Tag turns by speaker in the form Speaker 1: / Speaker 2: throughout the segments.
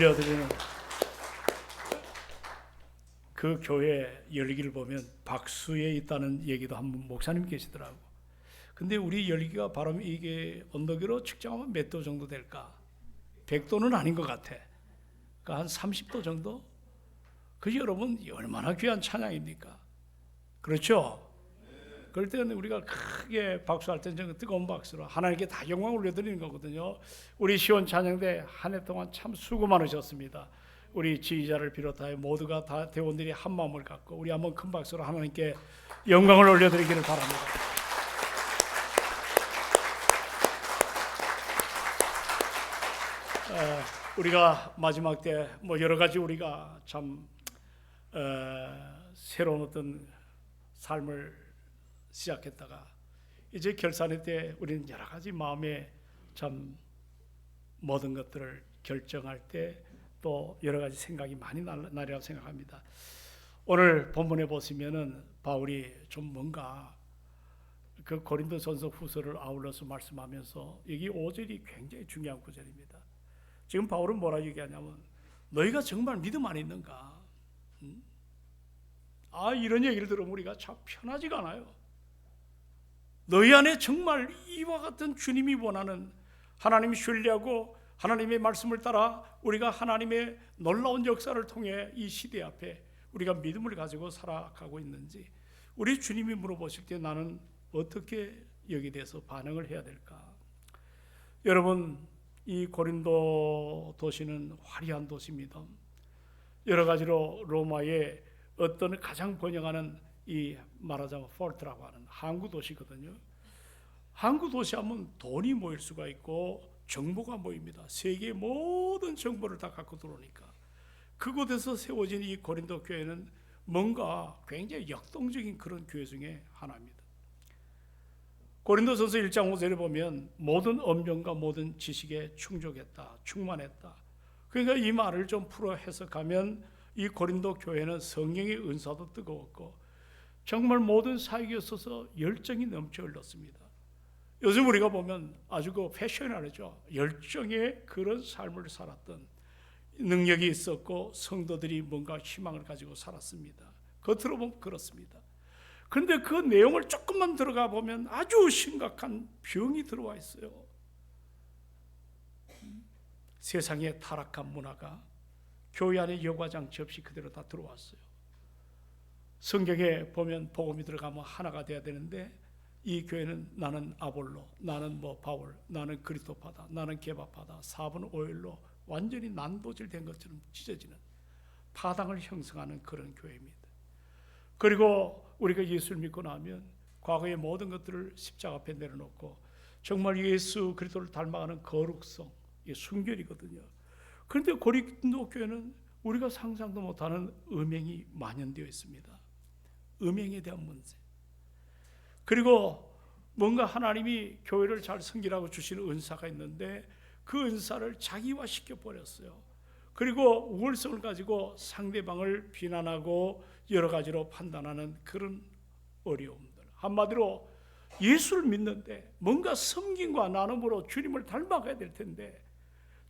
Speaker 1: 올려드리는 그 교회 열기를 보면 박수에 있다는 얘기도 한 분 목사님 계시더라고. 근데 우리 열기가 바로 이게 언덕으로 측정하면 몇 도 정도 될까? 100도는 아닌 것 같아. 그러니까 한 30도 정도? 그 여러분 얼마나 귀한 찬양입니까? 그렇죠? 그럴 때는 우리가 크게 박수할 때는 뜨거운 박수로 하나님께 다 영광 올려드리는 거거든요. 우리 시온 찬양대 한 해 동안 참 수고 많으셨습니다. 우리 지휘자를 비롯하여 모두가 다 대원들이 한 마음을 갖고 우리 한번 큰 박수로 하나님께 영광을 올려드리기를 바랍니다. 우리가 마지막 때 뭐 여러 가지 우리가 참 새로운 어떤 삶을 시작했다가 이제 결산의 때 우리는 여러 가지 마음에 참 모든 것들을 결정할 때 또 여러 가지 생각이 많이 나리라고 생각합니다. 오늘 본문에 보시면은 바울이 좀 뭔가 그 고린도전서 후서를 아울러서 말씀하면서 여기 5절이 굉장히 중요한 구절입니다. 지금 바울은 뭐라 얘기하냐면 너희가 정말 믿음 안에 있는가? 이런 얘기를 들으면 우리가 참 편하지가 않아요. 너희 안에 정말 이와 같은 주님이 원하는 하나님이 신뢰하고 하나님의 말씀을 따라 우리가 하나님의 놀라운 역사를 통해 이 시대 앞에 우리가 믿음을 가지고 살아가고 있는지 우리 주님이 물어보실 때 나는 어떻게 여기에 대해서 반응을 해야 될까? 여러분, 이 고린도 도시는 화려한 도시입니다. 여러 가지로 로마의 어떤 가장 번영하는 이 말하자면 포르트라고 하는 항구 도시거든요. 항구 도시 하면 돈이 모일 수가 있고 정보가 모입니다. 세계의 모든 정보를 다 갖고 들어오니까 그곳에서 세워진 이 고린도 교회는 뭔가 굉장히 역동적인 그런 교회 중에 하나입니다. 고린도전서 1장 5절에 보면 모든 언변과 모든 지식에 충족했다, 충만했다. 그러니까 이 말을 좀 풀어 해석하면 이 고린도 교회는 성령의 은사도 뜨거웠고 정말 모든 사역에 있어서 열정이 넘쳐 흘렀습니다. 요즘 우리가 보면 아주 그 패셔널하죠. 열정의 그런 삶을 살았던 능력이 있었고 성도들이 뭔가 희망을 가지고 살았습니다. 겉으로 보면 그렇습니다. 그런데 그 내용을 조금만 들어가 보면 아주 심각한 병이 들어와 있어요. 세상의 타락한 문화가 교회 안에 여과장치 없이 그대로 다 들어왔어요. 성경에 보면 복음이 들어가면 하나가 돼야 되는데 이 교회는 나는 아볼로, 나는 뭐 바울, 나는 그리스도파다, 나는 개바파다 4분 5일로 완전히 난도질된 것처럼 찢어지는 파당을 형성하는 그런 교회입니다. 그리고 우리가 예수를 믿고 나면 과거의 모든 것들을 십자가 앞에 내려놓고 정말 예수 그리스도를 닮아가는 거룩성, 순결이거든요. 그런데 고린도 교회는 우리가 상상도 못하는 음행이 만연되어 있습니다. 음행에 대한 문제. 그리고 뭔가 하나님이 교회를 잘 섬기라고 주시는 은사가 있는데 그 은사를 자기화 시켜버렸어요. 그리고 우월성을 가지고 상대방을 비난하고 여러 가지로 판단하는 그런 어려움들. 한마디로 예수를 믿는데 뭔가 섬김과 나눔으로 주님을 닮아가야 될 텐데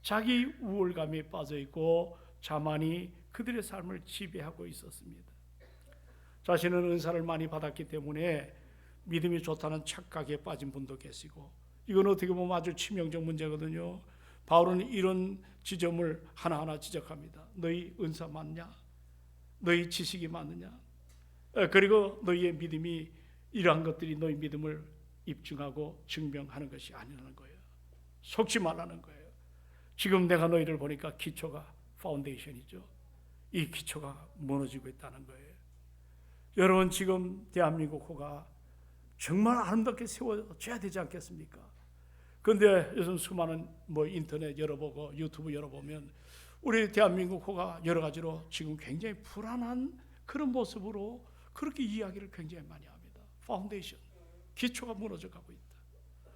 Speaker 1: 자기 우월감에 빠져있고 자만이 그들의 삶을 지배하고 있었습니다. 자신은 은사를 많이 받았기 때문에 믿음이 좋다는 착각에 빠진 분도 계시고 이건 어떻게 보면 아주 치명적 문제거든요. 바울은 이런 지점을 하나하나 지적합니다. 너희 은사 맞냐? 너희 지식이 맞느냐? 그리고 너희의 믿음이 이러한 것들이 너희 믿음을 입증하고 증명하는 것이 아니라는 거예요. 속지 말라는 거예요. 지금 내가 너희를 보니까 기초가 파운데이션이죠. 이 기초가 무너지고 있다는 거예요. 여러분 지금 대한민국 호가 정말 아름답게 세워져야 되지 않겠습니까? 그런데 요즘 수많은 인터넷 열어보고 유튜브 열어보면 우리 대한민국 호가 여러 가지로 지금 굉장히 불안한 그런 모습으로 그렇게 이야기를 굉장히 많이 합니다. 파운데이션, 기초가 무너져 가고 있다.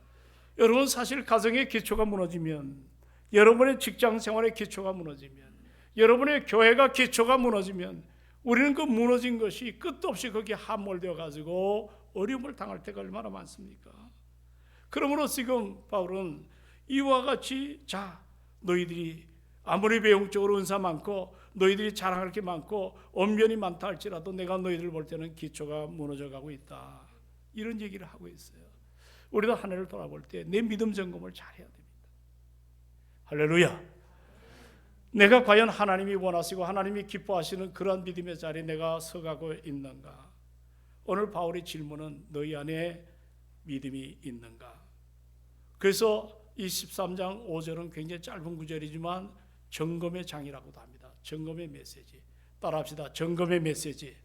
Speaker 1: 여러분 사실 가정의 기초가 무너지면 여러분의 직장 생활의 기초가 무너지면 여러분의 교회가 기초가 무너지면 우리는 그 무너진 것이 끝도 없이 거기에 함몰되어 가지고 어려움을 당할 때가 얼마나 많습니까? 그러므로 지금 바울은 이와 같이 자 너희들이 아무리 배용적으로 은사 많고 너희들이 자랑할 게 많고 언변이 많다 할지라도 내가 너희들 볼 때는 기초가 무너져 가고 있다. 이런 얘기를 하고 있어요. 우리도 한 해를 돌아볼 때 내 믿음 점검을 잘해야 됩니다. 할렐루야. 내가 과연 하나님이 원하시고 하나님이 기뻐하시는 그런 믿음의 자리에 내가 서가고 있는가? 오늘 바울의 질문은 너희 안에 믿음이 있는가? 그래서 이 13장 5절은 굉장히 짧은 구절이지만 점검의 장이라고도 합니다. 점검의 메시지. 따라합시다. 점검의 메시지.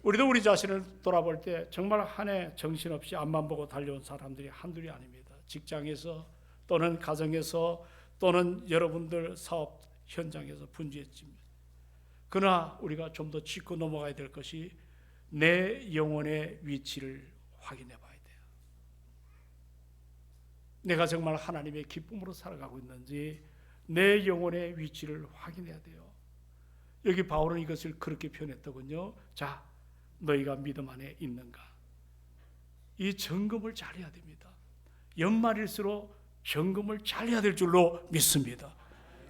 Speaker 1: 우리도 우리 자신을 돌아볼 때 정말 한 해 정신없이 앞만 보고 달려온 사람들이 한둘이 아닙니다. 직장에서 또는 가정에서 또는 여러분들 사업 현장에서 분주했습니다. 그러나 우리가 좀 더 짚고 넘어가야 될 것이 내 영혼의 위치를 확인해 봐야 돼요. 내가 정말 하나님의 기쁨으로 살아가고 있는지 내 영혼의 위치를 확인해야 돼요. 여기 바울은 이것을 그렇게 표현했더군요. 자, 너희가 믿음 안에 있는가? 이 점검을 잘해야 됩니다. 연말일수록 점검을 잘해야 될 줄로 믿습니다.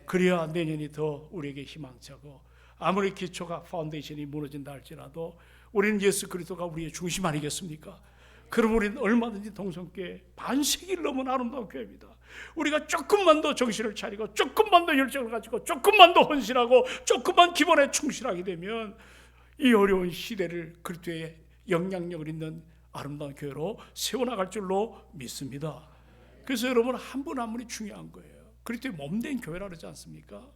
Speaker 1: 그래야 내년이 더 우리에게 희망차고 아무리 기초가 파운데이션이 무너진다 할지라도 우리는 예수 그리스도가 우리의 중심 아니겠습니까? 그럼 우리는 얼마든지 동성교회 반세기를 넘은 아름다운 교회입니다. 우리가 조금만 더 정신을 차리고 조금만 더 열정을 가지고 조금만 더 헌신하고 조금만 기본에 충실하게 되면 이 어려운 시대를 그리스도의 영향력을 있는 아름다운 교회로 세워나갈 줄로 믿습니다. 그래서 여러분 한 분 한 분이 중요한 거예요. 그리스도의 몸된 교회라 그러지 않습니까?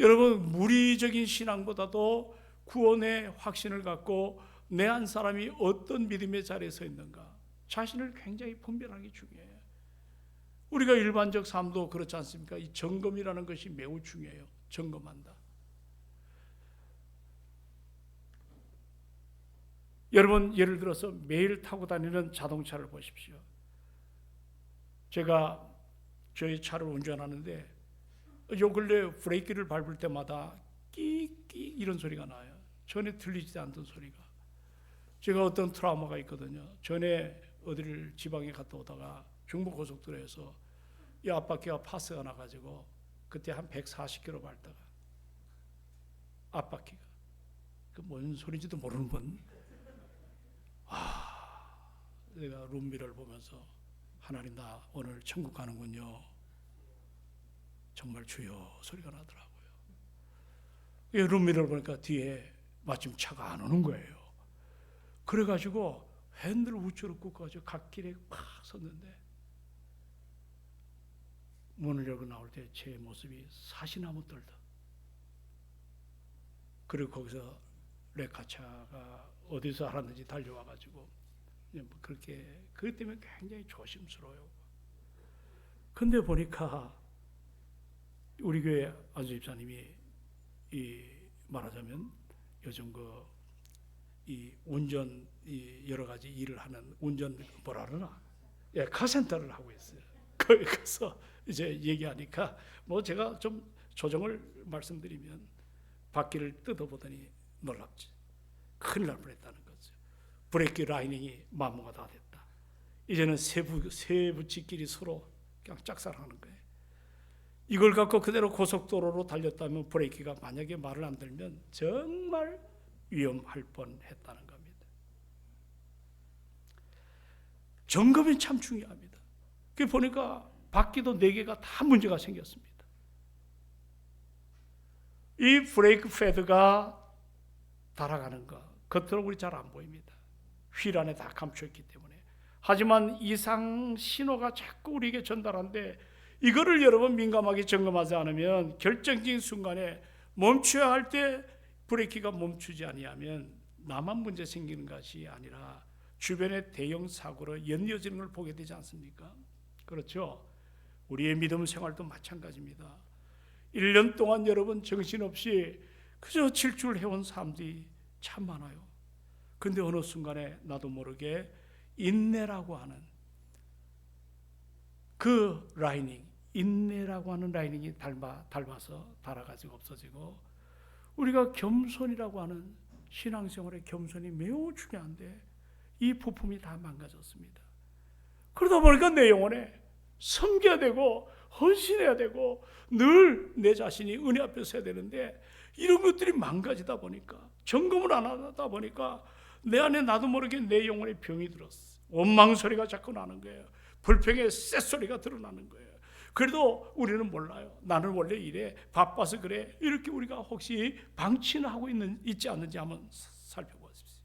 Speaker 1: 여러분 무리적인 신앙보다도 구원의 확신을 갖고 내 한 사람이 어떤 믿음의 자리에 서 있는가 자신을 굉장히 분별하는 게 중요해요. 우리가 일반적 삶도 그렇지 않습니까? 이 점검이라는 것이 매우 중요해요. 점검한다. 여러분 예를 들어서 매일 타고 다니는 자동차를 보십시오. 제가 저희 차를 운전하는데 요 근래 브레이크를 밟을 때마다 끼끼 이런 소리가 나요. 전에 들리지 않던 소리가. 제가 어떤 트라우마가 있거든요. 전에 어디를 지방에 갔다 오다가 중부고속도로에서 이 앞바퀴가 파스가 나가지고 그때 한 140km 밟다가 앞바퀴가 그 뭔 소리인지도 모르는 분. 내가 룸미러를 보면서 하나님 나 오늘 천국 가는군요. 정말 주여 소리가 나더라고요. 룸미러를 보니까 뒤에 마침 차가 안 오는 거예요. 그래가지고 핸들을 우측으로 꺾어가지고 갓길에 팍 섰는데 문을 열고 나올 때 제 모습이 사시나무 떨다. 그리고 거기서 레카차가 어디서 알았는지 달려와가지고 그렇게 그것 때문에 굉장히 조심스러워요. 근데 보니까 우리 교회 안수 집사님이 이 말하자면 요즘 이 운전 이 여러 가지 일을 하는 운전 뭐라 그러나 카센터를 하고 있어요. 거기 가서 이제 얘기하니까 뭐 제가 좀 조정을 말씀드리면 바퀴를 뜯어보더니 놀랍지. 큰일 날 뻔했다는 거죠. 브레이크 라이닝이 마모가 다 됐다. 이제는 세 부치끼리 서로 그냥 짝사랑하는 거예요. 이걸 갖고 그대로 고속도로로 달렸다면 브레이크가 만약에 말을 안 들면 정말 위험할 뻔했다는 겁니다. 점검이 참 중요합니다. 그 보니까 바퀴도 4개가 다 문제가 생겼습니다. 이 브레이크 패드가 달아가는 거 겉으로 우리 잘 안 보입니다. 휠 안에 다 감춰있기 때문에. 하지만 이상 신호가 자꾸 우리에게 전달하는데 이거를 여러분 민감하게 점검하지 않으면 결정적인 순간에 멈춰야 할 때 브레이크가 멈추지 아니하면 나만 문제 생기는 것이 아니라 주변의 대형 사고로 연이어지는 걸 보게 되지 않습니까? 그렇죠? 우리의 믿음 생활도 마찬가지입니다. 1년 동안 여러분 정신없이 그저 질주를 해온 사람들이 참 많아요. 근데 어느 순간에 나도 모르게 인내라고 하는 그 라이닝, 인내라고 하는 라이닝이 닮아서 달아가지고 없어지고, 우리가 겸손이라고 하는 신앙생활의 겸손이 매우 중요한데 이 부품이 다 망가졌습니다. 그러다 보니까 내 영혼에 섬겨야 되고 헌신해야 되고 늘 내 자신이 은혜 앞에 서야 되는데 이런 것들이 망가지다 보니까 점검을 안 하다 보니까 내 안에 나도 모르게 내 영혼에 병이 들었어. 원망 소리가 자꾸 나는 거예요. 불평의 쇳소리가 드러나는 거예요. 그래도 우리는 몰라요. 나는 원래 이래, 바빠서 그래. 이렇게 우리가 혹시 방치는 하고 있지 않는지 한번 살펴보십시오.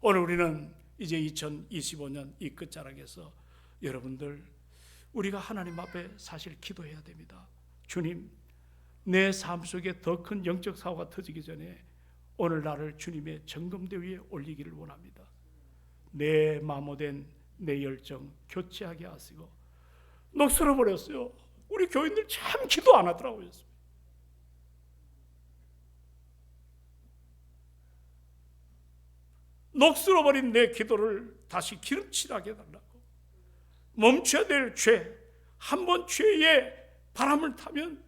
Speaker 1: 오늘 우리는 이제 2025년 이 끝자락에서 여러분들 우리가 하나님 앞에 사실 기도해야 됩니다. 주님, 내 삶 속에 더 큰 영적 사고가 터지기 전에 오늘 나를 주님의 점검대 위에 올리기를 원합니다. 내 마모된 내 열정 교체하게 하시고 녹슬어 버렸어요. 우리 교인들 참 기도 안 하더라고요. 녹슬어 버린 내 기도를 다시 기름칠하게 해달라고. 멈춰야 될 죄, 한 번 죄에 바람을 타면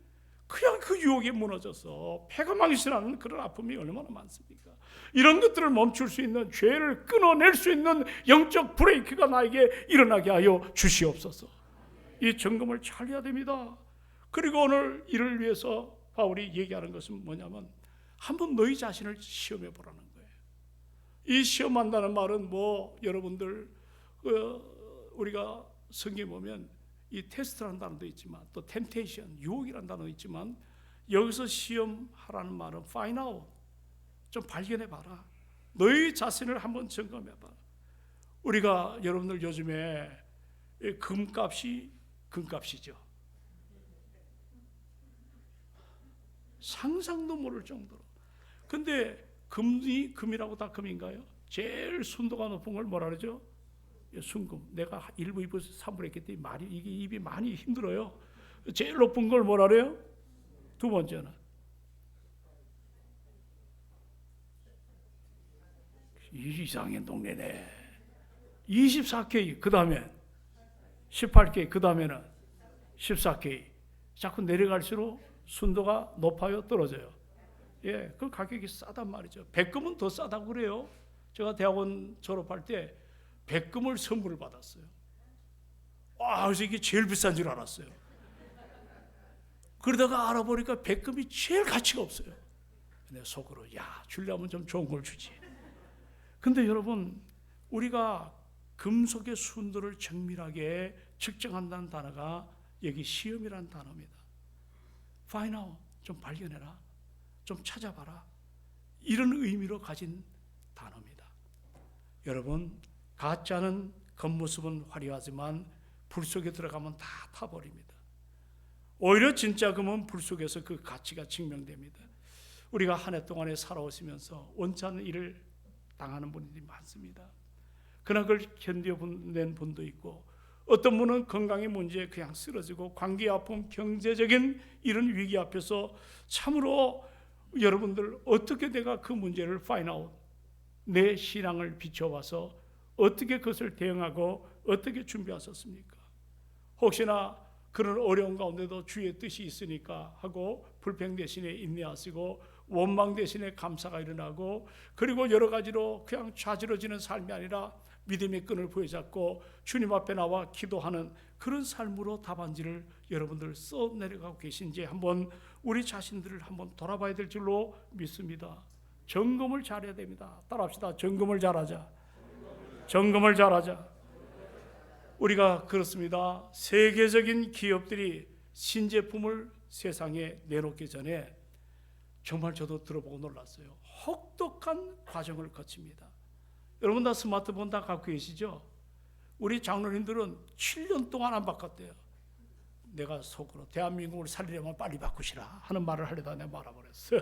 Speaker 1: 그냥 그 유혹에 무너져서 폐가 망신하는 그런 아픔이 얼마나 많습니까? 이런 것들을 멈출 수 있는, 죄를 끊어낼 수 있는 영적 브레이크가 나에게 일어나게 하여 주시옵소서. 이 점검을 잘 해야 됩니다. 그리고 오늘 이를 위해서 바울이 얘기하는 것은 뭐냐면 한번 너희 자신을 시험해 보라는 거예요. 이 시험한다는 말은 뭐 여러분들 우리가 성경에 보면 이 테스트라는 단어도 있지만 또 템테이션, 유혹이라는 단어도 있지만 여기서 시험하라는 말은 find out, 좀 발견해 봐라. 너희 자신을 한번 점검해 봐. 우리가 여러분들 요즘에 금값이 금값이죠. 상상도 모를 정도로. 근데 금이라고 다 금인가요? 제일 순도가 높은 걸 뭐라 그러죠? 순금. 내가 1부, 2부, 3부 했기 때문에 이게 입이 많이 힘들어요. 제일 높은 걸 뭐라 그래요? 두 번째는 이상한 동네네. 24K, 그 다음에 18K, 그 다음에는 14K. 자꾸 내려갈수록 순도가 높아요, 떨어져요? 예, 그 가격이 싸단 말이죠. 백금은 더 싸다고 그래요. 제가 대학원 졸업할 때 백금을 선물을 받았어요. 그래서 이게 제일 비싼 줄 알았어요. 그러다가 알아보니까 백금이 제일 가치가 없어요. 내 속으로 주려면 좀 좋은 걸 주지. 근데 여러분, 우리가 금속의 순도를 정밀하게 측정한다는 단어가 여기 시험이라는 단어입니다. Find out, 좀 발견해라, 좀 찾아봐라, 이런 의미로 가진 단어입니다. 여러분, 가짜는 겉모습은 화려하지만 불 속에 들어가면 다 타버립니다. 오히려 진짜 금은 불 속에서 그 가치가 증명됩니다. 우리가 한 해 동안에 살아오시면서 원치 않는 일을 당하는 분들이 많습니다. 그러나 그걸 견뎌낸 분도 있고, 어떤 분은 건강의 문제에 그냥 쓰러지고, 관계 아픔, 경제적인 이런 위기 앞에서 참으로 여러분들 어떻게 내가 그 문제를 find out, 내 신앙을 비춰봐서 어떻게 그것을 대응하고 어떻게 준비하셨습니까? 혹시나 그런 어려운 가운데도 주의 뜻이 있으니까 하고 불평 대신에 인내하시고 원망 대신에 감사가 일어나고, 그리고 여러 가지로 그냥 좌지러지는 삶이 아니라 믿음의 끈을 부여잡고 주님 앞에 나와 기도하는 그런 삶으로 답안지를 여러분들 써내려가고 계신지 한번 우리 자신들을 한번 돌아봐야 될 줄로 믿습니다. 점검을 잘해야 됩니다. 따라합시다. 점검을 잘하자. 점검을 잘하자. 우리가 그렇습니다. 세계적인 기업들이 신제품을 세상에 내놓기 전에 정말 저도 들어보고 놀랐어요. 혹독한 과정을 거칩니다. 여러분 다 스마트폰 다 갖고 계시죠? 우리 장로님들은 7년 동안 안 바꿨대요. 내가 속으로 대한민국을 살리려면 빨리 바꾸시라 하는 말을 하려다 내가 말아버렸어요.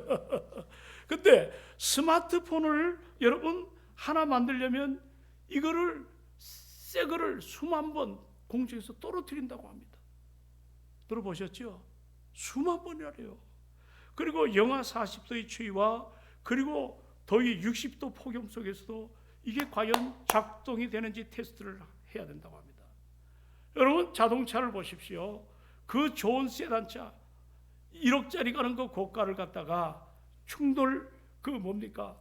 Speaker 1: 근데 스마트폰을 여러분 하나 만들려면 이거를 새 거를 수만 번 공중에서 떨어뜨린다고 합니다. 들어보셨죠? 수만 번이라래요. 그리고 영하 40도의 추위와 그리고 더위 60도 폭염 속에서도 이게 과연 작동이 되는지 테스트를 해야 된다고 합니다. 여러분 자동차를 보십시오. 그 좋은 세단차 1억짜리 가는 그 고가를 갖다가 충돌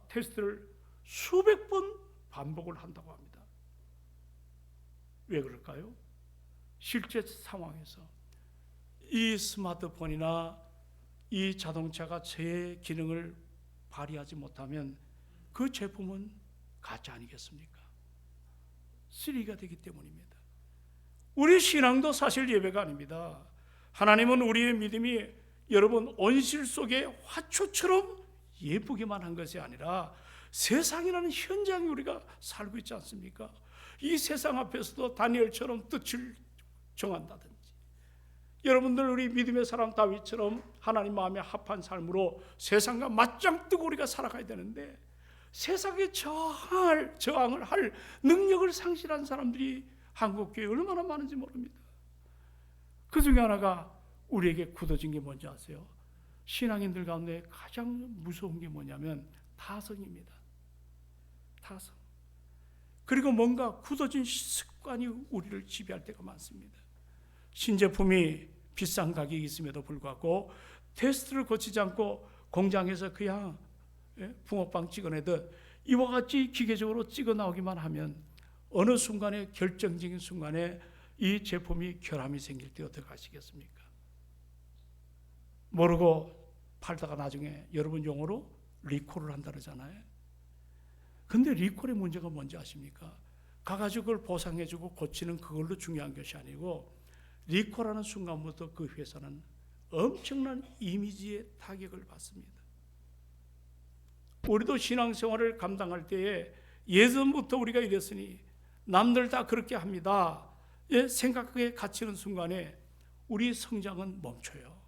Speaker 1: 테스트를 수백 번 반복을 한다고 합니다. 왜 그럴까요? 실제 상황에서 이 스마트폰이나 이 자동차가 제 기능을 발휘하지 못하면 그 제품은 가짜 아니겠습니까? 쓰레기가 되기 때문입니다. 우리 신앙도 사실 예배가 아닙니다. 하나님은 우리의 믿음이 여러분 온실 속의 화초처럼 예쁘기만 한 것이 아니라 세상이라는 현장에 우리가 살고 있지 않습니까? 이 세상 앞에서도 다니엘처럼 뜻을 정한다든지, 여러분들 우리 믿음의 사람 다윗처럼 하나님 마음에 합한 삶으로 세상과 맞짱 뜨고 우리가 살아가야 되는데, 세상에 저항을 할 능력을 상실한 사람들이 한국교회에 얼마나 많은지 모릅니다. 그 중에 하나가 우리에게 굳어진 게 뭔지 아세요? 신앙인들 가운데 가장 무서운 게 뭐냐면 타성입니다. 타성. 그리고 뭔가 굳어진 습관이 우리를 지배할 때가 많습니다. 신제품이 비싼 가격이 있음에도 불구하고 테스트를 거치지 않고 공장에서 그냥 붕어빵 찍어내듯 이와 같이 기계적으로 찍어 나오기만 하면 어느 순간에, 결정적인 순간에 이 제품이 결함이 생길 때 어떻게 하시겠습니까? 모르고 팔다가 나중에 여러분 용어로 리콜을 한다 그러잖아요. 근데 리콜의 문제가 뭔지 아십니까? 가가지고 그걸 보상해주고 고치는 그걸로 중요한 것이 아니고, 리콜하는 순간부터 그 회사는 엄청난 이미지의 타격을 받습니다. 우리도 신앙생활을 감당할 때에 예전부터 우리가 이랬으니 남들 다 그렇게 합니다 생각에 갇히는 순간에 우리 성장은 멈춰요.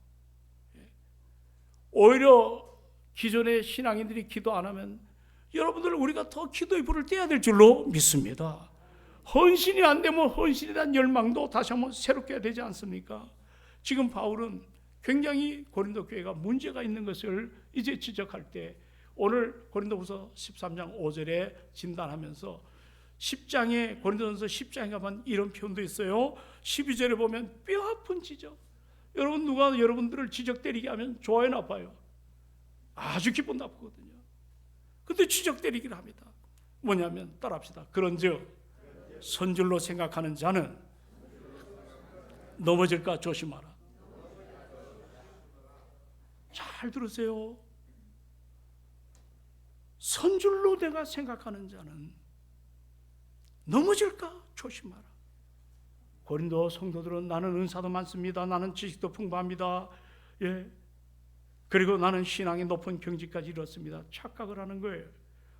Speaker 1: 오히려 기존의 신앙인들이 기도 안 하면 여러분들 우리가 더 기도의 불을 떼야 될 줄로 믿습니다. 헌신이 안 되면 헌신에 대한 열망도 다시 한번 새롭게 해야 되지 않습니까? 지금 바울은 굉장히 고린도 교회가 문제가 있는 것을 이제 지적할 때, 오늘 고린도후서 13장 5절에 진단하면서 10장에, 고린도전서 10장에 가면 이런 표현도 있어요. 12절에 보면 뼈아픈 지적. 여러분, 누가 여러분들을 지적 때리게 하면 좋아요, 나빠요? 아주 기분 나쁘거든요. 근데 지적 때리기를 합니다. 뭐냐면 따라합시다. 그런즉 선줄로 생각하는 자는 넘어질까 조심하라. 잘 들으세요. 선줄로 내가 생각하는 자는 넘어질까 조심하라. 고린도 성도들은 나는 은사도 많습니다. 나는 지식도 풍부합니다. 그리고 나는 신앙이 높은 경지까지 이뤘습니다. 착각을 하는 거예요.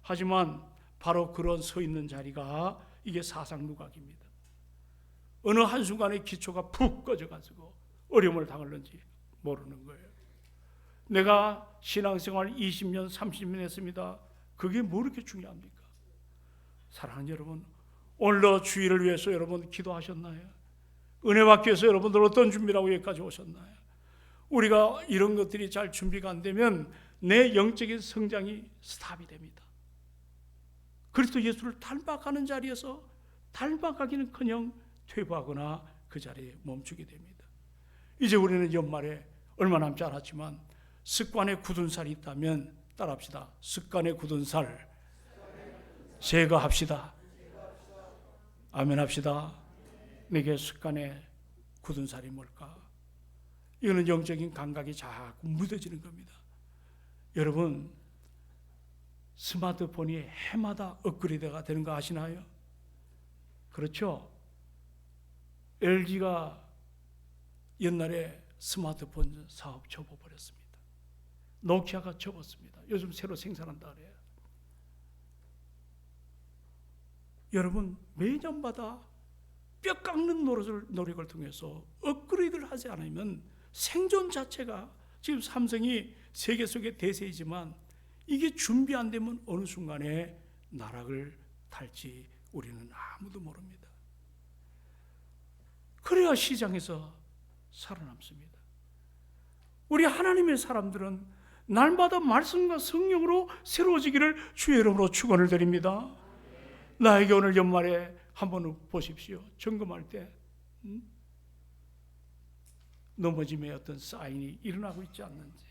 Speaker 1: 하지만 바로 그런 서 있는 자리가 이게 사상누각입니다. 어느 한순간에 기초가 푹 꺼져가지고 어려움을 당하는지 모르는 거예요. 내가 신앙생활 20년, 30년 했습니다. 그게 뭐 이렇게 중요합니까? 사랑하는 여러분, 오늘도 주일을 위해서 여러분 기도하셨나요? 은혜 받기 위해서 여러분들 어떤 준비라고 여기까지 오셨나요? 우리가 이런 것들이 잘 준비가 안 되면 내 영적인 성장이 스탑이 됩니다. 그리스도 예수를 닮아가는 자리에서 닮아가기는커녕 퇴보하거나 그 자리에 멈추게 됩니다. 이제 우리는 연말에 얼마 남지 않았지만 습관에 굳은 살이 있다면 따라합시다. 습관에 굳은 살 제거합시다. 아멘 합시다. 내게 습관에 굳은 살이 뭘까? 이거는 영적인 감각이 자꾸 묻어지는 겁니다. 여러분, 스마트폰이 해마다 업그레이드가 되는 거 아시나요? 그렇죠? LG가 옛날에 스마트폰 사업 접어버렸습니다. 노키아가 접었습니다. 요즘 새로 생산한다 그래요. 여러분, 매년마다 뼈 깎는 노력을 통해서 업그레이드를 하지 않으면 생존 자체가, 지금 삼성이 세계 속의 대세이지만 이게 준비 안 되면 어느 순간에 나락을 탈지 우리는 아무도 모릅니다. 그래야 시장에서 살아남습니다. 우리 하나님의 사람들은 날마다 말씀과 성령으로 새로워지기를 주의 이름으로 축원을 드립니다. 나에게 오늘 연말에 한번 보십시오. 점검할 때 넘어짐의 어떤 사인이 일어나고 있지 않는지,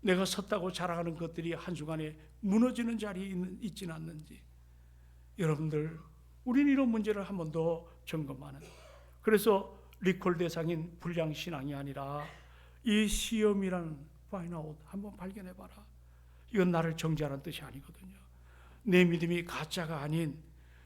Speaker 1: 내가 섰다고 자랑하는 것들이 한순간에 무너지는 자리에 있지는 않는지, 여러분들, 우리는 이런 문제를 한 번 더 점검하는, 그래서 리콜 대상인 불량신앙이 아니라 이 시험이라는 파인아웃 한번 발견해봐라. 이건 나를 정죄하는 뜻이 아니거든요. 내 믿음이 가짜가 아닌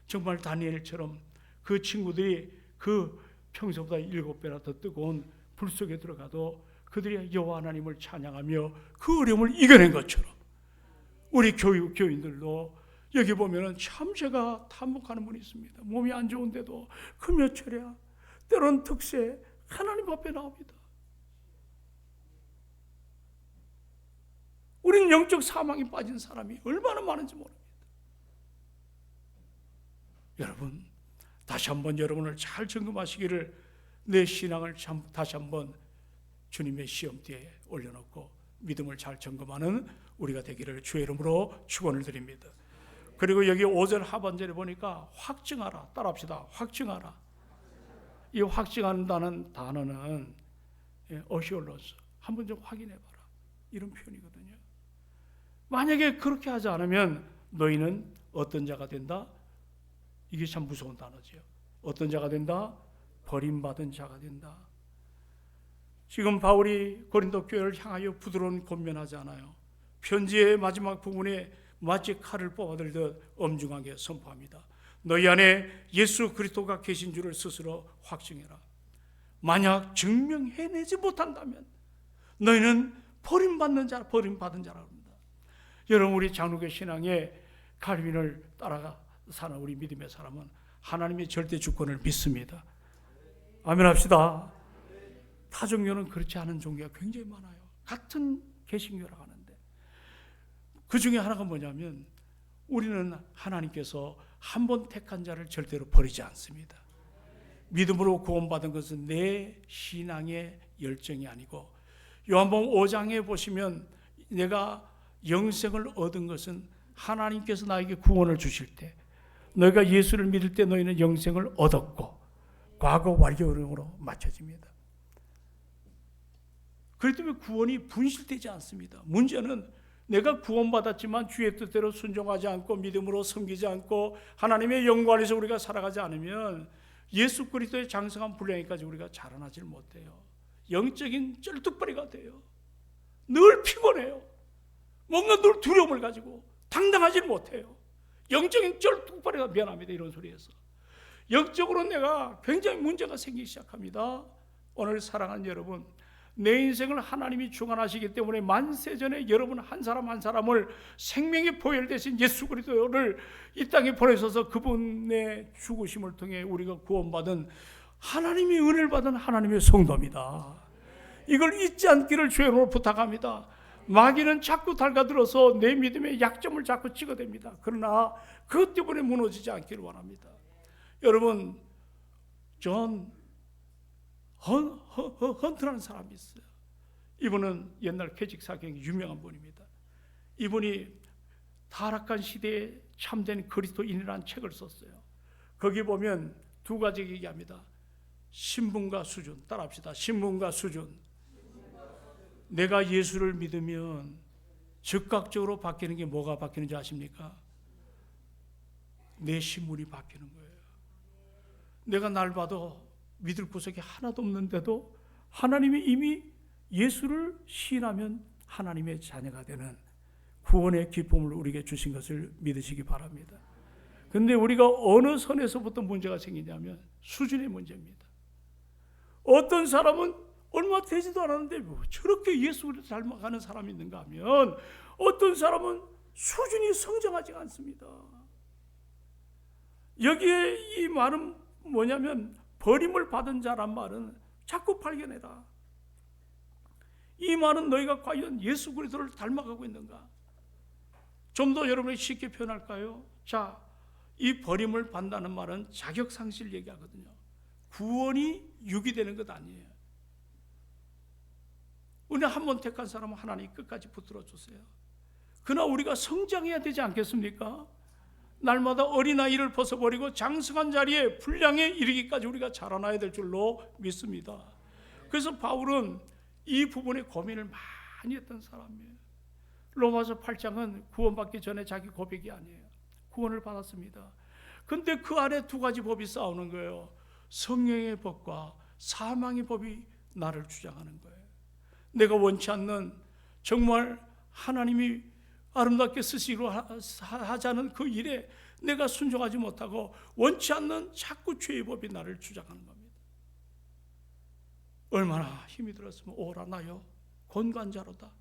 Speaker 1: 정말 다니엘처럼 그 친구들이 그 평소보다 7배나 더 뜨거운 불 속에 들어가도 그들이 여호와 하나님을 찬양하며 그 어려움을 이겨낸 것처럼 우리 교인들도 여기 보면은 참 제가 탐복하는 분이 있습니다. 몸이 안 좋은데도 금요철야 때론 특세 하나님 앞에 나옵니다. 우리는 영적 사망에 빠진 사람이 얼마나 많은지 모릅니다. 여러분, 다시 한번 여러분을 잘 점검하시기를, 내 신앙을 다시 한번 주님의 시험대에 올려놓고 믿음을 잘 점검하는 우리가 되기를 주의 이름으로 축원을 드립니다. 그리고 여기 5절 하반절에 보니까 확증하라, 따라합시다. 확증하라. 이 확증한다는 단어는 어시올러스, 한번 좀 확인해봐라, 이런 표현이거든요. 만약에 그렇게 하지 않으면 너희는 어떤 자가 된다? 이게 참 무서운 단어죠. 어떤 자가 된다? 버림받은 자가 된다. 지금 바울이 고린도 교회를 향하여 부드러운 권면하지 않아요. 편지의 마지막 부분에 마치 칼을 뽑아들듯 엄중하게 선포합니다. 너희 안에 예수 그리스도가 계신 줄을 스스로 확증해라. 만약 증명해내지 못한다면 너희는 버림받는 자, 버림받은 자라고 합니다. 여러분, 우리 장로교 신앙의 칼빈을 따라가 사는 우리 믿음의 사람은 하나님의 절대 주권을 믿습니다. 아멘 합시다. 타 종교는 그렇지 않은 종교가 굉장히 많아요. 같은 개신교라고 하는데 그 중에 하나가 뭐냐면 우리는 하나님께서 한 번 택한 자를 절대로 버리지 않습니다. 믿음으로 구원받은 것은 내 신앙의 열정이 아니고, 요한복음 5장에 보시면 내가 영생을 얻은 것은 하나님께서 나에게 구원을 주실 때, 너희가 예수를 믿을 때 너희는 영생을 얻었고, 과거 완료형으로 맞춰집니다. 그렇기 때문에 구원이 분실되지 않습니다. 문제는 내가 구원받았지만 주의 뜻대로 순종하지 않고 믿음으로 섬기지 않고 하나님의 영광 안에서 우리가 살아가지 않으면 예수 그리스도의 장성한 분량에까지 우리가 자라나질 못해요. 영적인 쩔뚝거리가 돼요. 늘 피곤해요. 뭔가 늘 두려움을 가지고 당당하지 못해요. 영적인 쩔뚝거리가, 미안합니다, 이런 소리에서 영적으로 내가 굉장히 문제가 생기기 시작합니다. 오늘 사랑하는 여러분, 내 인생을 하나님이 주관하시기 때문에 만세전에 여러분 한 사람 한 사람을 생명의 보혈 대신 예수 그리스도를 이 땅에 보내셔서 그분의 죽으심을 통해 우리가 구원받은 하나님의 은혜를 받은 하나님의 성도입니다. 이걸 잊지 않기를 주여로 부탁합니다. 마귀는 자꾸 달가들어서 내 믿음의 약점을 자꾸 찍어댑니다. 그러나 그것 때문에 무너지지 않기를 원합니다. 여러분, 존 헌트라는 사람이 있어요. 이분은 옛날 캐직 사경이 유명한 분입니다. 이분이 타락한 시대에 참된 그리스도인이라는 책을 썼어요. 거기 보면 두 가지 얘기합니다. 신분과 수준, 따라합시다. 신분과 수준. 내가 예수를 믿으면 즉각적으로 바뀌는 게 뭐가 바뀌는지 아십니까? 내 신분이 바뀌는 거예요. 내가 날 봐도 믿을 구석이 하나도 없는데도 하나님이 이미 예수를 시인하면 하나님의 자녀가 되는 구원의 기쁨을 우리에게 주신 것을 믿으시기 바랍니다. 그런데 우리가 어느 선에서부터 문제가 생기냐면 수준의 문제입니다. 어떤 사람은 얼마 되지도 않았는데 뭐 저렇게 예수를 닮아가는 사람이 있는가 하면, 어떤 사람은 수준이 성장하지 않습니다. 여기에 이 말은 뭐냐면, 버림을 받은 자란 말은 자꾸 발견해라. 이 말은 너희가 과연 예수 그리스도를 닮아가고 있는가? 좀 더 여러분이 쉽게 표현할까요? 자, 이 버림을 받는다는 말은 자격 상실 얘기하거든요. 구원이 유기되는 것 아니에요. 우리는 한 번 택한 사람은 하나님 끝까지 붙들어 주세요. 그러나 우리가 성장해야 되지 않겠습니까? 날마다 어린아이를 벗어버리고 장성한 자리에 분량에 이르기까지 우리가 자라나야 될 줄로 믿습니다. 그래서 바울은 이 부분에 고민을 많이 했던 사람이에요. 로마서 8장은 구원받기 전에 자기 고백이 아니에요. 구원을 받았습니다. 근데 그 안에 두 가지 법이 싸우는 거예요. 성령의 법과 사망의 법이 나를 주장하는 거예요. 내가 원치 않는, 정말 하나님이 아름답게 쓰시기로 하자는 그 일에 내가 순종하지 못하고 원치 않는 자꾸 죄의 법이 나를 주장하는 겁니다. 얼마나 힘이 들었으면 오라 나여 권관자로다.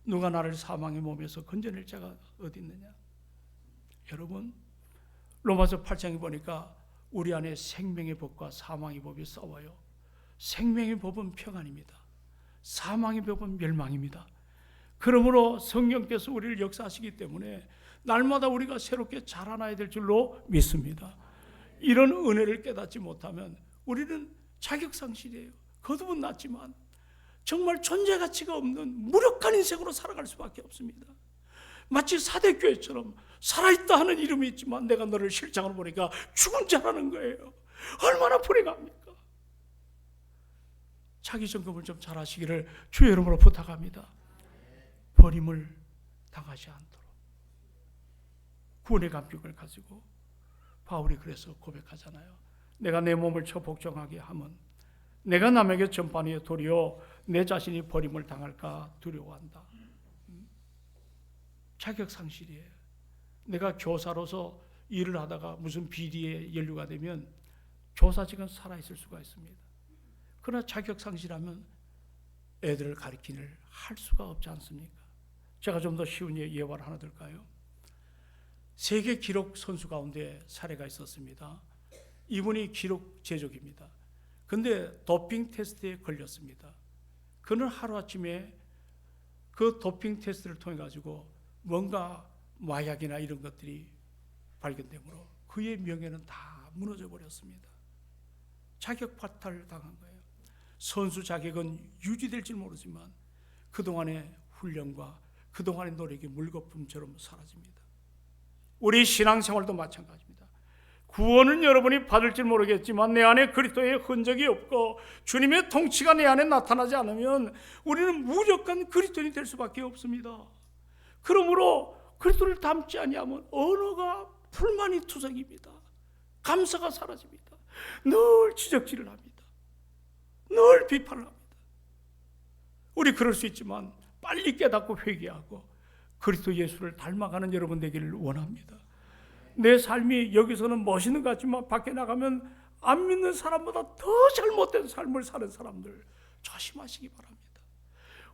Speaker 1: 누가 나를 사망의 몸에서 건져낼 자가 어디 있느냐. 여러분, 로마서 8장에 보니까 우리 안에 생명의 법과 사망의 법이 싸워요. 생명의 법은 평안입니다. 사망의 법은 멸망입니다. 그러므로 성령께서 우리를 역사하시기 때문에 날마다 우리가 새롭게 자라나야 될 줄로 믿습니다. 이런 은혜를 깨닫지 못하면 우리는 자격상실이에요. 거듭은 났지만 정말 존재 가치가 없는 무력한 인생으로 살아갈 수밖에 없습니다. 마치 사대교회처럼 살아있다 하는 이름이 있지만 내가 너를 실장으로 보니까 죽은 자라는 거예요. 얼마나 불행합니까? 자기 점검을 좀 잘 하시기를 주의 이름으로 부탁합니다. 버림을 당하지 않도록 구원의 감격을 가지고 바울이 그래서 고백하잖아요. 내가 내 몸을 쳐 복종하게 하면 내가 남에게 전파하여 도리어 내 자신이 버림을 당할까 두려워한다. 자격상실이에요. 내가 교사로서 일을 하다가 무슨 비리에 연루가 되면 교사직은 살아있을 수가 있습니다. 그러나 자격상실하면 애들을 가르치는 일을 할 수가 없지 않습니까? 제가 좀 더 쉬운 예화를 하나 들까요? 세계 기록 선수 가운데 사례가 있었습니다. 이분이 기록 제조기입니다. 근데 도핑 테스트에 걸렸습니다. 그는 하루아침에 그 도핑 테스트를 통해 가지고 뭔가 마약이나 이런 것들이 발견되므로 그의 명예는 다 무너져 버렸습니다. 자격 파탈 당한 거예요. 선수 자격은 유지될지 모르지만 그동안의 훈련과 그동안의 노력이 물거품처럼 사라집니다. 우리 신앙생활도 마찬가지입니다. 구원은 여러분이 받을지 모르겠지만 내 안에 그리스도의 흔적이 없고 주님의 통치가 내 안에 나타나지 않으면 우리는 무력한 그리스도인이 될 수밖에 없습니다. 그러므로 그리스도를 닮지 아니하면 언어가 불만이 투성입니다. 감사가 사라집니다. 늘 지적질을 합니다. 늘 비판을 합니다. 우리 그럴 수 있지만 빨리 깨닫고 회개하고 그리스도 예수를 닮아가는 여러분 되기를 원합니다. 내 삶이 여기서는 멋있는 것 같지만 밖에 나가면 안 믿는 사람보다 더 잘못된 삶을 사는 사람들 조심하시기 바랍니다.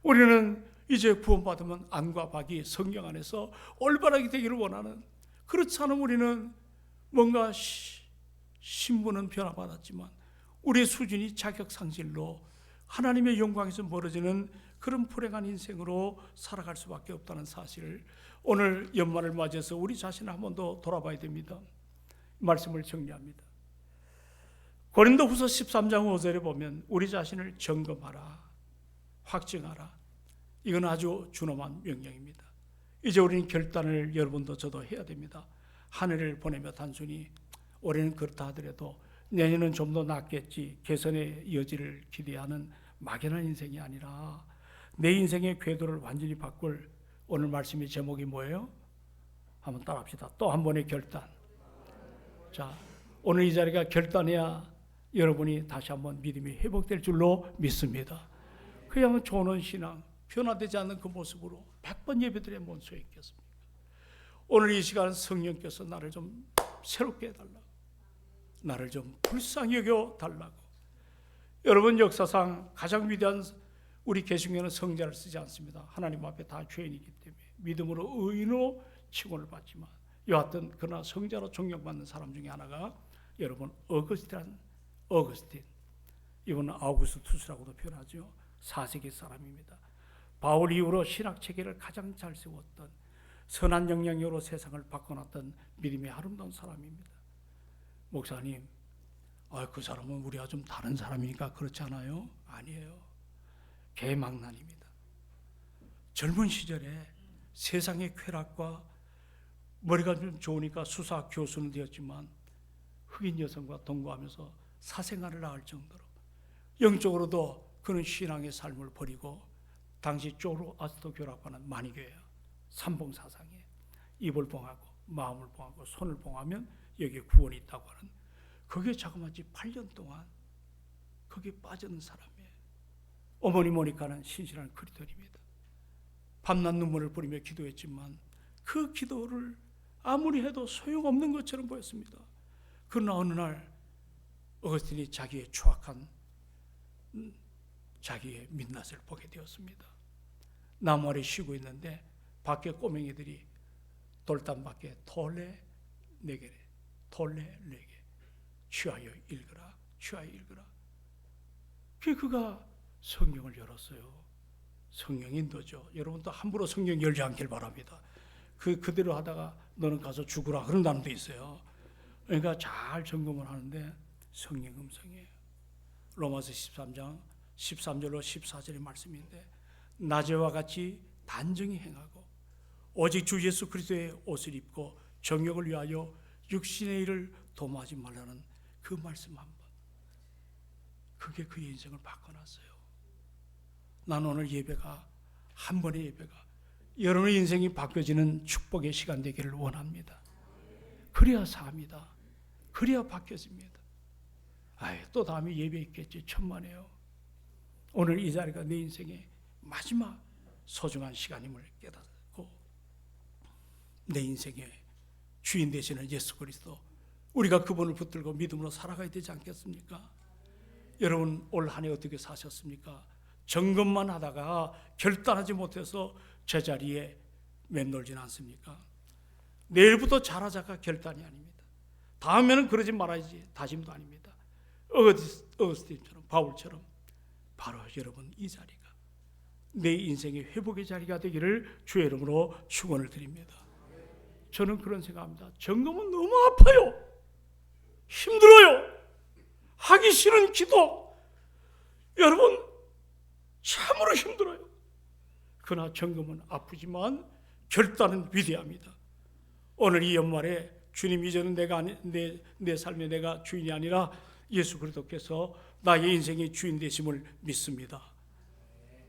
Speaker 1: 우리는 이제 구원받으면 안과 밖이 성령 안에서 올바르게 되기를 원하는, 그렇지 않으면 우리는 뭔가 신분은 변화받았지만 우리의 수준이 자격상실로 하나님의 영광에서 멀어지는 그런 불행한 인생으로 살아갈 수밖에 없다는 사실을 오늘 연말을 맞이해서 우리 자신을 한 번 더 돌아봐야 됩니다. 말씀을 정리합니다. 고린도후서 13장 5절에 보면 우리 자신을 점검하라, 확증하라. 이건 아주 준엄한 명령입니다. 이제 우리는 결단을 여러분도 저도 해야 됩니다. 한 해를 보내며 단순히 올해는 그렇다 하더라도 내년은 좀 더 낫겠지, 개선의 여지를 기대하는 막연한 인생이 아니라 내 인생의 궤도를 완전히 바꿀, 오늘 말씀의 제목이 뭐예요? 한번 따라합시다. 또 한 번의 결단. 자, 오늘 이 자리가 결단해야 여러분이 다시 한번 믿음이 회복될 줄로 믿습니다. 그야말로 좋은 신앙, 변화되지 않는 그 모습으로 100번 예배드려야 뭔 소용이 있겠습니까? 오늘 이 시간 성령께서 나를 좀 새롭게 해달라고, 나를 좀 불쌍히 여겨 달라고. 여러분, 역사상 가장 위대한 우리 개신교는 성자를 쓰지 않습니다. 하나님 앞에 다 죄인이기 때문에 믿음으로 의인으로 칭호를 받지만 여하튼 그러나 성자로 존경받는 사람 중에 하나가 여러분 어거스틴, 이분은 아우구스투스라고도 표현하죠. 4세기 사람입니다. 바울 이후로 신학 체계를 가장 잘 세웠던, 선한 영향력으로 세상을 바꿔놨던 믿음의 아름다운 사람입니다. 목사님, 그 사람은 우리가 좀 다른 사람이니까 그렇지 않아요? 아니에요. 개망난입니다. 젊은 시절에 세상의 쾌락과 머리가 좀 좋으니까 수사 교수는 되었지만 흑인 여성과 동거하면서 사생활을 낳을 정도로 영적으로도 그는 신앙의 삶을 버리고 당시 조로아스터 교라고는 마니교예요. 삼봉사상에 입을 봉하고 마음을 봉하고 손을 봉하면 여기에 구원이 있다고 하는, 그게 자그마치 8년 동안 거기에 빠졌는 사람이에요. 어머니 모니카는 신실한 그리스도인입니다. 밤낮 눈물을 뿌리며 기도했지만 그 기도를 아무리 해도 소용없는 것처럼 보였습니다. 그러나 어느 날 어거스틴이 자기의 추악한 자기의 민낯을 보게 되었습니다. 나무 아래 쉬고 있는데 밖에 꼬맹이들이 돌담 밖에 톨레 네게레 톨레 네게 취하여 읽으라 취하여 읽으라. 그가 성경을 열었어요. 성경 인도죠. 여러분도 함부로 성경 열지 않길 바랍니다. 그대로 하다가 너는 가서 죽으라 그런 사람도 있어요. 그러니까 잘 점검을 하는데 성령 음성이에요. 로마서 13장 13절로 14절의 말씀인데 낮에와 같이 단정히 행하고 오직 주 예수 그리스도의 옷을 입고 정욕을 위하여 육신의 일을 도모하지 말라는 그 말씀 한 번, 그게 그의 인생을 바꿔놨어요. 난 오늘 예배가 한 번의 예배가 여러분의 인생이 바뀌어지는 축복의 시간 되기를 원합니다. 그래야 삽니다. 그래야 바뀌어집니다. 또 다음에 예배 있겠지. 천만에요. 오늘 이 자리가 내 인생의 마지막 소중한 시간임을 깨닫고 내 인생의 주인 되시는 예수 그리스도, 우리가 그분을 붙들고 믿음으로 살아가야 되지 않겠습니까? 여러분 올 한 해 어떻게 사셨습니까? 점검만 하다가 결단하지 못해서 제자리에 맴돌진 않습니까? 내일부터 잘하자가 결단이 아닙니다. 다음에는 그러지 말아야지 다짐도 아닙니다. 어거스틴처럼 바울처럼 바로 여러분 이 자리가 내 인생의 회복의 자리가 되기를 주의 이름으로 축원을 드립니다. 저는 그런 생각합니다. 점검은 너무 아파요. 힘들어요. 하기 싫은 기도, 여러분 참으로 힘들어요. 그러나 점검은 아프지만 결단은 위대합니다. 오늘 이 연말에 주님, 이제는 내 삶의 내가 주인이 아니라 예수 그리스도께서 나의 인생의 주인 되심을 믿습니다.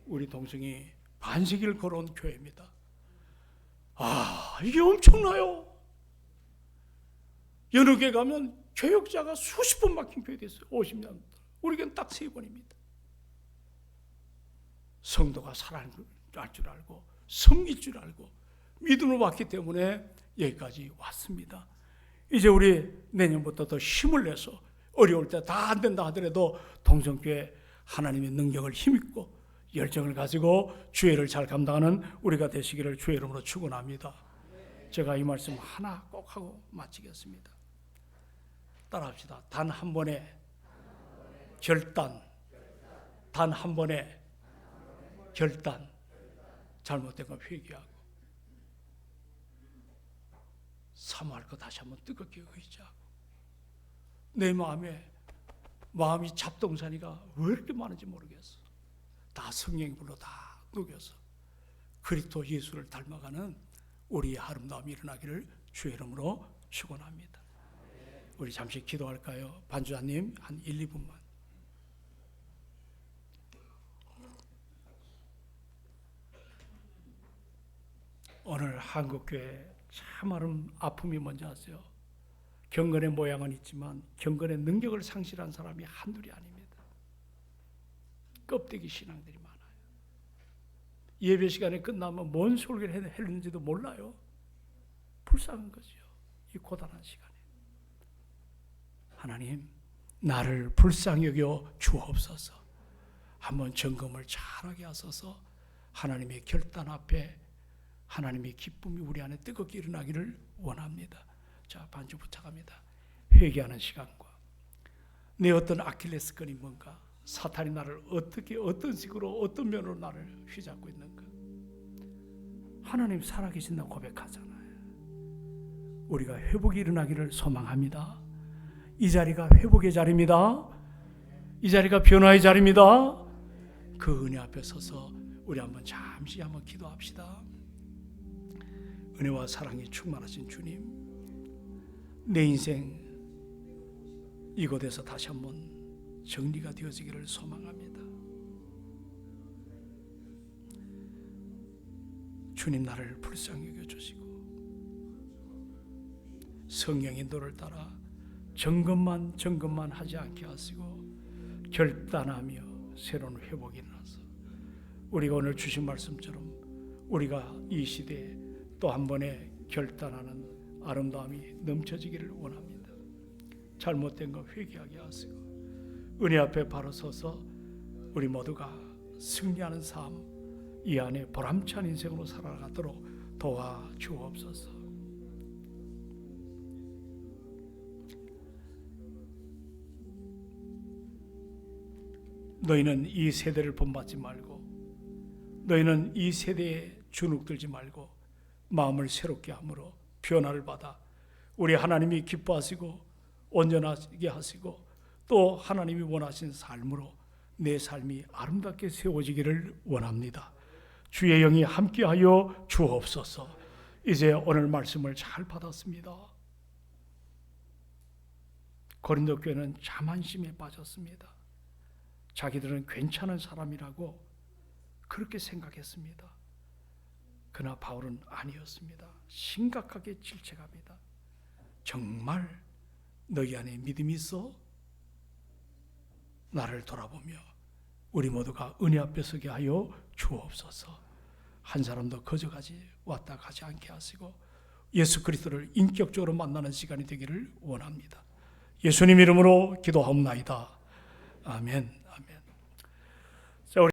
Speaker 1: 우리 동성이 반세기를 걸어온 교회입니다. 이게 엄청나요. 여러 개 가면 교역자가 수십 번 막힌 교회 됐어요. 50년. 우리 교회는 딱 3번입니다. 성도가 살아날 줄 알고 섬길 줄 알고 믿음으로 왔기 때문에 여기까지 왔습니다. 이제 우리 내년부터 더 힘을 내서 어려울 때 다 안 된다 하더라도 동성교회 하나님의 능력을 힘입고 열정을 가지고 주회를 잘 감당하는 우리가 되시기를 주의 이름으로 축원합니다. 제가 이 말씀 하나 꼭 하고 마치겠습니다. 따라합시다. 단 한 번의 결단, 단 한 번의 결단, 잘못된 거 회개하고 사모할 거 다시 한번 뜨겁게 의지하고 내 마음이 잡동사니가 왜 이렇게 많은지 모르겠어. 다 성령의 불로 다 녹여서 그리스도 예수를 닮아가는 우리의 아름다움이 일어나기를 주의 이름으로 축원합니다. 우리 잠시 기도할까요? 반주자님 한 1, 2분만. 오늘 한국교회 참 아픔이 뭔지 아세요? 경건의 모양은 있지만 경건의 능력을 상실한 사람이 한둘이 아닙니다. 껍데기 신앙들이 많아요. 예배 시간에 끝나면 뭔 소리를 했는지도 몰라요. 불쌍한 거죠. 이 고단한 시간에. 하나님, 나를 불쌍히 여겨 주옵소서. 한번 점검을 잘하게 하소서. 하나님의 결단 앞에 하나님의 기쁨이 우리 안에 뜨겁게 일어나기를 원합니다. 자, 반주 부탁합니다. 회개하는 시간과 내 어떤 아킬레스건이 뭔가, 사탄이 나를 어떻게 어떤 식으로 어떤 면으로 나를 휘잡고 있는가. 하나님 살아계신다고 고백하잖아요. 우리가 회복이 일어나기를 소망합니다. 이 자리가 회복의 자리입니다. 이 자리가 변화의 자리입니다. 그 은혜 앞에 서서 우리 잠시 한번 기도합시다. 은혜와 사랑이 충만하신 주님, 내 인생 이곳에서 다시 한번 정리가 되어지기를 소망합니다. 주님, 나를 불쌍히 여겨주시고 성령 인도를 따라 점검만 하지 않게 하시고 결단하며 새로운 회복이 일어나서 우리가 오늘 주신 말씀처럼 우리가 이 시대에 또 한 번의 결단하는 아름다움이 넘쳐지기를 원합니다. 잘못된 거 회개하게 하시고 은혜 앞에 바로 서서 우리 모두가 승리하는 삶, 이 안에 보람찬 인생으로 살아가도록 도와주옵소서. 너희는 이 세대를 본받지 말고, 너희는 이 세대에 주눅들지 말고 마음을 새롭게 함으로 변화를 받아 우리 하나님이 기뻐하시고 온전하게 하시고 또 하나님이 원하신 삶으로 내 삶이 아름답게 세워지기를 원합니다. 주의 영이 함께하여 주옵소서. 이제 오늘 말씀을 잘 받았습니다. 고린도 교회는 자만심에 빠졌습니다. 자기들은 괜찮은 사람이라고 그렇게 생각했습니다. 그러나 바울은 아니었습니다. 심각하게 질책합니다. 정말 너희 안에 믿음이 있어? 나를 돌아보며 우리 모두가 은혜 앞에 서게 하여 주옵소서. 한 사람도 거저가지 왔다 가지 않게 하시고 예수 그리스도를 인격적으로 만나는 시간이 되기를 원합니다. 예수님 이름으로 기도하옵나이다. 아멘.